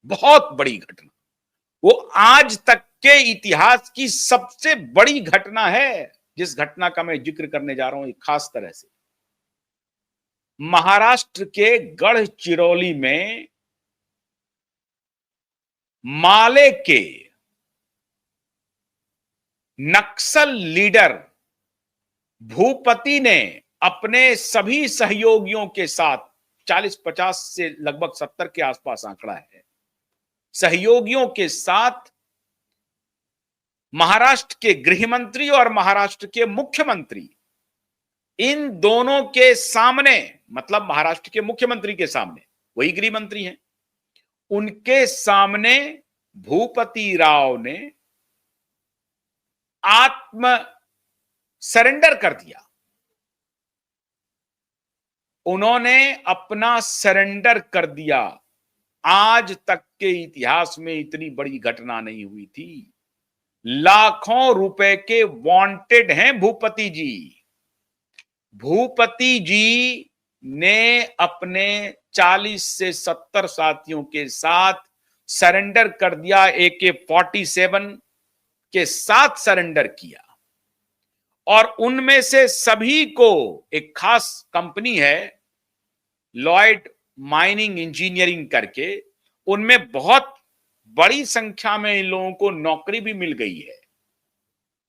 बहुत बड़ी घटना। वो आज तक के इतिहास की सबसे बड़ी घटना है, जिस घटना का मैं जिक्र करने जा रहा हूं खास तरह से। महाराष्ट्र के गढ़चिरौली में माले के नक्सल लीडर भूपति ने अपने सभी सहयोगियों के साथ 40-50 से लगभग 70 के आसपास आंकड़ा है, सहयोगियों के साथ महाराष्ट्र के गृह मंत्री और महाराष्ट्र के मुख्यमंत्री, इन दोनों के सामने, मतलब महाराष्ट्र के मुख्यमंत्री के सामने, वही गृह मंत्री हैं, उनके सामने भूपति राव ने आत्म सरेंडर कर दिया। उन्होंने अपना सरेंडर कर दिया। आज तक के इतिहास में इतनी बड़ी घटना नहीं हुई थी। लाखों रुपए के वांटेड हैं भूपति जी। भूपति जी ने अपने 40 से 70 साथियों के साथ सरेंडर कर दिया, AK-47 के साथ सरेंडर किया। और उनमें से सभी को एक खास कंपनी है लॉयड माइनिंग इंजीनियरिंग करके, उनमें बहुत बड़ी संख्या में इन लोगों को नौकरी भी मिल गई है।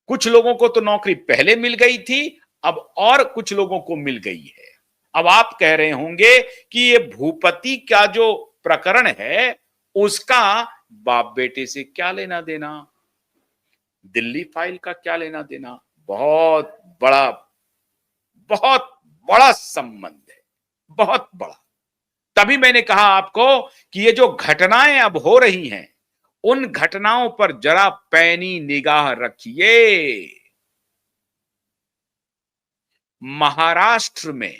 कुछ लोगों को तो नौकरी पहले मिल गई थी, अब और कुछ लोगों को मिल गई है। अब आप कह रहे होंगे कि ये भूपति का जो प्रकरण है उसका बाप बेटे से क्या लेना देना, दिल्ली फाइल का क्या लेना देना। बहुत बड़ा संबंध है, बहुत बड़ा। तभी मैंने कहा आपको कि ये जो घटनाएं अब हो रही हैं, उन घटनाओं पर जरा पैनी निगाह रखिए। महाराष्ट्र में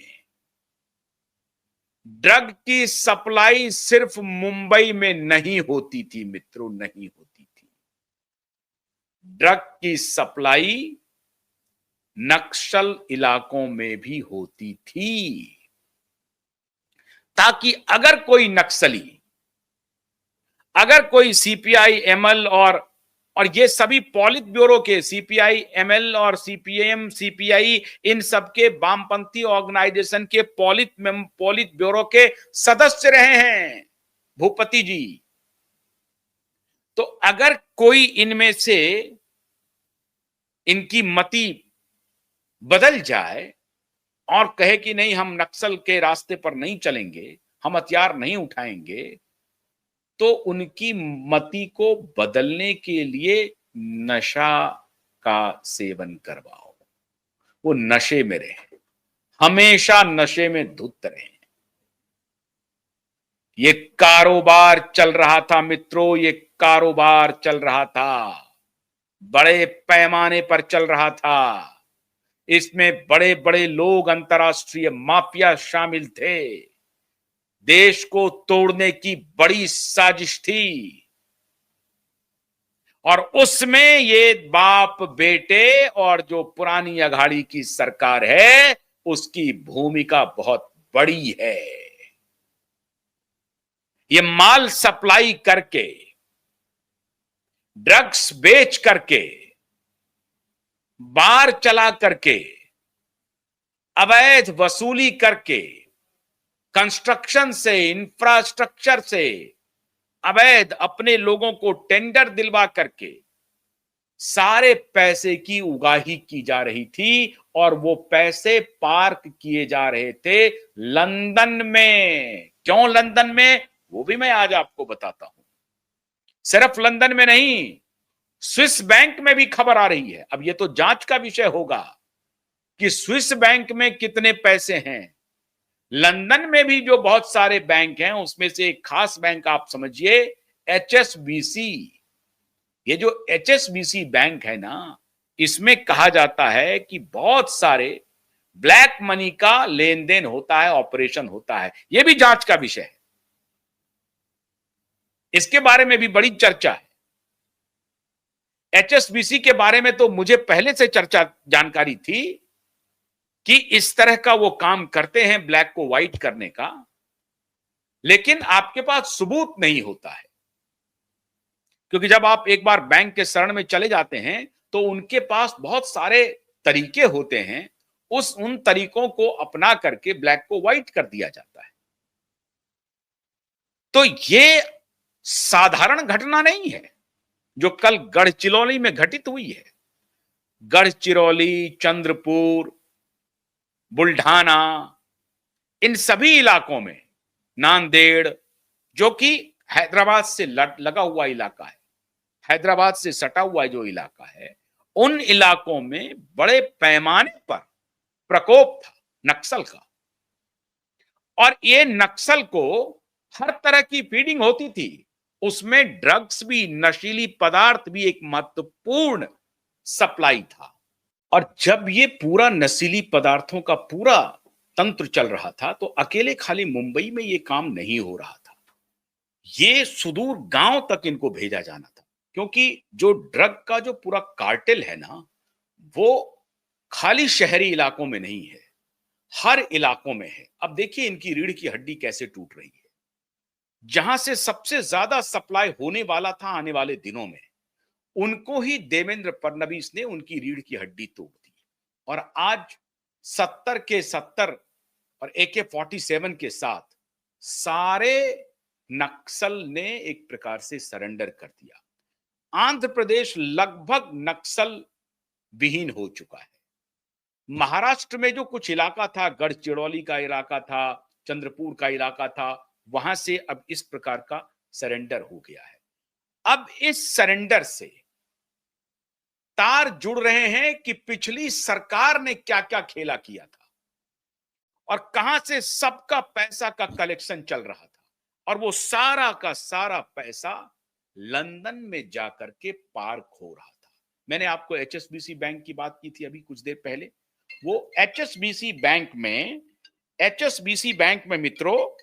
ड्रग की सप्लाई सिर्फ मुंबई में नहीं होती थी मित्रों, नहीं होती थी। ड्रग की सप्लाई नक्सल इलाकों में भी होती थी, ताकि अगर कोई नक्सली, अगर कोई सीपीआई एमएल और ये सभी पॉलिट ब्यूरो के, सीपीआई एमएल और सीपीएम सीपीआई, इन सबके वामपंथी ऑर्गेनाइजेशन के पॉलिट ब्यूरो के सदस्य रहे हैं भूपति जी। तो अगर कोई इनमें से इनकी मति बदल जाए और कहे कि नहीं, हम नक्सल के रास्ते पर नहीं चलेंगे, हम हथियार नहीं उठाएंगे, तो उनकी मति को बदलने के लिए नशा का सेवन करवाओ। वो नशे में रहे, हमेशा नशे में धुत रहे। ये कारोबार चल रहा था मित्रों, ये कारोबार चल रहा था, बड़े पैमाने पर चल रहा था। इसमें बड़े बड़े लोग, अंतरराष्ट्रीय माफिया शामिल थे। देश को तोड़ने की बड़ी साजिश थी, और उसमें ये बाप बेटे और जो पुरानी अघाड़ी की सरकार है उसकी भूमिका बहुत बड़ी है। ये माल सप्लाई करके, ड्रग्स बेच करके, बार चला करके, अवैध वसूली करके, कंस्ट्रक्शन से, इंफ्रास्ट्रक्चर से अवैध अपने लोगों को टेंडर दिलवा करके सारे पैसे की उगाही की जा रही थी, और वो पैसे पार्क किए जा रहे थे लंदन में। क्यों लंदन में, वो भी मैं आज आपको बताता हूं। सिर्फ लंदन में नहीं, स्विस बैंक में भी खबर आ रही है। अब ये तो जांच का विषय होगा कि स्विस बैंक में कितने पैसे हैं। लंदन में भी जो बहुत सारे बैंक हैं उसमें से एक खास बैंक आप समझिए, HSBC। ये जो HSBC बैंक है ना, इसमें कहा जाता है कि बहुत सारे ब्लैक मनी का लेन देन होता है, ऑपरेशन होता है। यह भी जांच का विषय है, इसके बारे में भी बड़ी चर्चा है। HSBC के बारे में तो मुझे पहले से जानकारी थी कि इस तरह का वो काम करते हैं, ब्लैक को व्हाइट करने का, लेकिन आपके पास सबूत नहीं होता है। क्योंकि जब आप एक बार बैंक के शरण में चले जाते हैं तो उनके पास बहुत सारे तरीके होते हैं, उन तरीकों को अपना करके ब्लैक को व्हाइट कर दिया जाता है। तो ये साधारण घटना नहीं है जो कल गढ़चिरौली में घटित हुई है। गढ़चिरौली, चंद्रपुर, बुल्ढाना, इन सभी इलाकों में, नांदेड़ जो कि हैदराबाद से लगा हुआ इलाका है, हैदराबाद से सटा हुआ जो इलाका है, उन इलाकों में बड़े पैमाने पर प्रकोप था नक्सल का। और ये नक्सल को हर तरह की फीडिंग होती थी, उसमें ड्रग्स भी, नशीली पदार्थ भी एक महत्वपूर्ण सप्लाई था। और जब ये पूरा नशीली पदार्थों का पूरा तंत्र चल रहा था तो अकेले खाली मुंबई में ये काम नहीं हो रहा था, ये सुदूर गांव तक इनको भेजा जाना था। क्योंकि जो ड्रग का जो पूरा कार्टेल है ना, वो खाली शहरी इलाकों में नहीं है, हर इलाकों में है। अब देखिए इनकी रीढ़ की हड्डी कैसे टूट रही है। जहां से सबसे ज्यादा सप्लाई होने वाला था आने वाले दिनों में, उनको ही देवेंद्र फडणवीस ने उनकी रीढ़ की हड्डी तोड़ दी। और आज 70 के 70 और AK-47 के साथ सारे नक्सल ने एक प्रकार से सरेंडर कर दिया। आंध्र प्रदेश लगभग नक्सल विहीन हो चुका है। महाराष्ट्र में जो कुछ इलाका था, गढ़चिरौली का इलाका था, चंद्रपुर का इलाका था, वहां से अब इस प्रकार का सरेंडर हो गया है। अब इस सरेंडर से तार जुड़ रहे हैं कि पिछली सरकार ने क्या क्या खेला किया था और कहां से सबका पैसा का कलेक्शन चल रहा था। और वो सारा का सारा पैसा लंदन में जाकर के पार्क हो रहा था। मैंने आपको HSBC बैंक की बात की थी अभी कुछ देर पहले। वो HSBC बैंक में मित्रों,